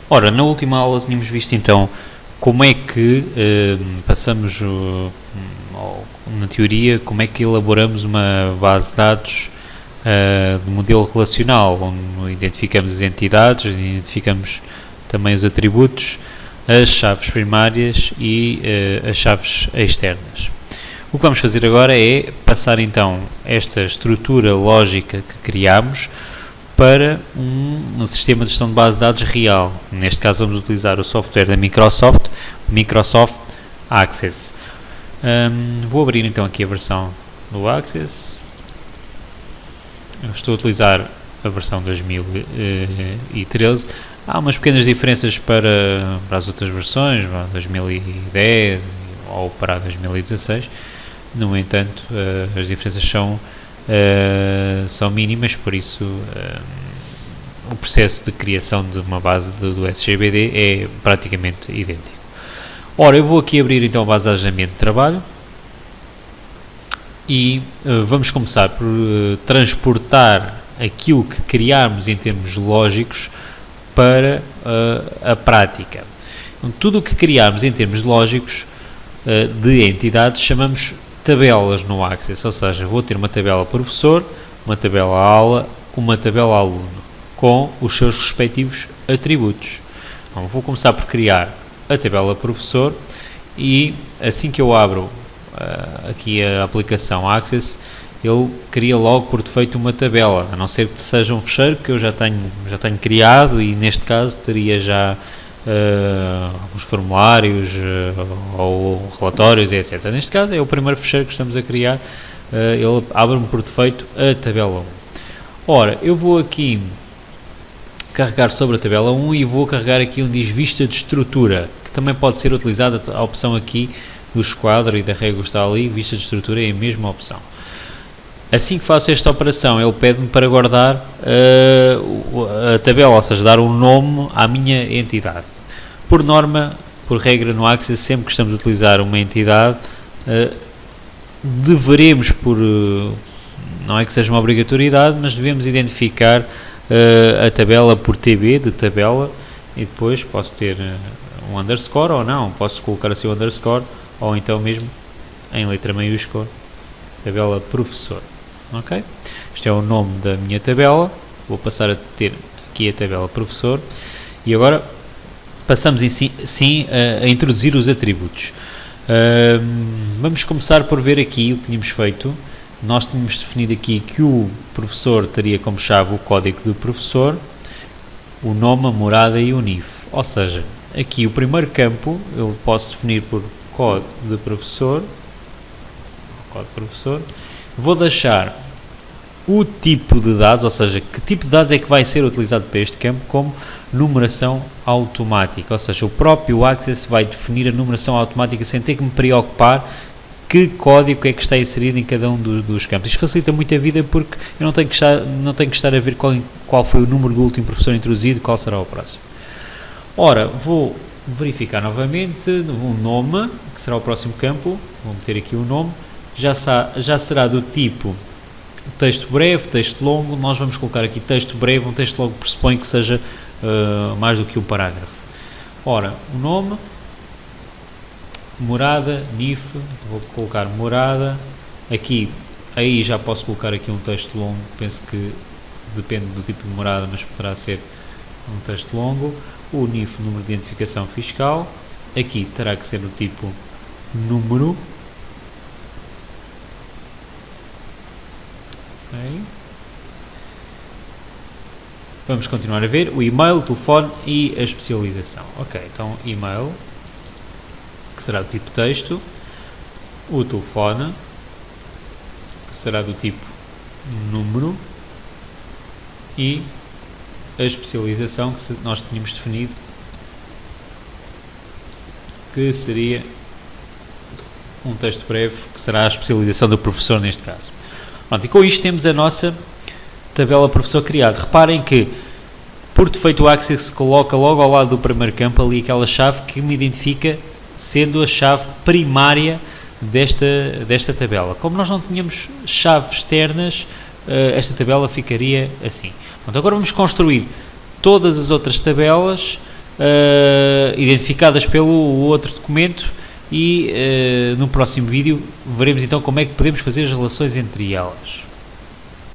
Ora, na última aula tínhamos visto então como é que passamos, na teoria, como é que elaboramos uma base de dados de modelo relacional, onde identificamos as entidades, identificamos também os atributos, as chaves primárias e as chaves externas. O que vamos fazer agora é passar então esta estrutura lógica que criámos para um sistema de gestão de base de dados real. Neste caso vamos utilizar o software da Microsoft, Microsoft Access. Vou abrir então aqui a versão do Access. Eu estou a utilizar a versão 2013. Há umas pequenas diferenças para as outras versões, 2010 ou para 2016. No entanto, as diferenças são mínimas, por isso o processo de criação de uma base do SGBD é praticamente idêntico. Ora, eu vou aqui abrir então a base de dados de ambiente de trabalho e vamos começar por transportar aquilo que criarmos em termos lógicos para a prática. Então, tudo o que criarmos em termos lógicos de entidades chamamos tabelas no Access, ou seja, vou ter uma tabela professor, uma tabela aula, uma tabela aluno, com os seus respectivos atributos. Então, vou começar por criar a tabela professor e assim que eu abro aqui a aplicação Access, ele cria logo por defeito uma tabela, a não ser que seja um fecheiro que eu já tenho criado e neste caso teria já alguns formulários ou relatórios, etc. Neste caso é o primeiro fecheiro que estamos a criar, ele abre-me por defeito a tabela 1. Ora, eu vou aqui carregar sobre a tabela 1 e vou carregar aqui onde diz vista de estrutura, que também pode ser utilizada a opção aqui do esquadro e da régua está ali, vista de estrutura é a mesma opção. Assim que faço esta operação, ele pede-me para guardar a tabela, ou seja, dar um nome à minha entidade. Por norma, por regra no Access, sempre que estamos a utilizar uma entidade, deveremos, não é que seja uma obrigatoriedade, mas devemos identificar a tabela por TB, de tabela, e depois posso ter um underscore ou não, posso colocar assim o underscore, ou então mesmo em letra maiúscula, tabela professor. Ok? Este é o nome da minha tabela, vou passar a ter aqui a tabela professor, e agora passamos sim a introduzir os atributos. Vamos começar por ver aqui o que tínhamos feito. Nós tínhamos definido aqui que o professor teria como chave o código do professor, o nome, a morada e o NIF. Ou seja, aqui o primeiro campo eu posso definir por código de professor, vou deixar o tipo de dados, ou seja, que tipo de dados é que vai ser utilizado para este campo, como numeração automática, ou seja, o próprio Access vai definir a numeração automática sem ter que me preocupar que código é que está inserido em cada um dos campos. Isto facilita muito a vida porque eu não tenho que estar a ver qual foi o número do último professor introduzido, qual será o próximo. Ora, vou verificar novamente um nome, que será o próximo campo, vou meter aqui o nome, já será do tipo texto breve, texto longo. Nós vamos colocar aqui texto breve, um texto longo pressupõe que seja mais do que um parágrafo. Ora, o nome, morada, NIF, vou colocar morada, aí já posso colocar aqui um texto longo, penso que depende do tipo de morada, mas poderá ser um texto longo. O NIF, número de identificação fiscal, aqui terá que ser do tipo número. Okay. Vamos continuar a ver o e-mail, o telefone e a especialização. Ok, então e-mail, que será do tipo texto, o telefone, que será do tipo número, e a especialização que nós tínhamos definido, que seria um texto breve, que será a especialização do professor neste caso. Pronto, e com isto temos a nossa tabela professor criada. Reparem que por defeito o Access coloca logo ao lado do primeiro campo ali aquela chave que me identifica sendo a chave primária desta tabela. Como nós não tínhamos chaves externas, esta tabela ficaria assim. Pronto, agora vamos construir todas as outras tabelas identificadas pelo outro documento, e no próximo vídeo veremos então como é que podemos fazer as relações entre elas.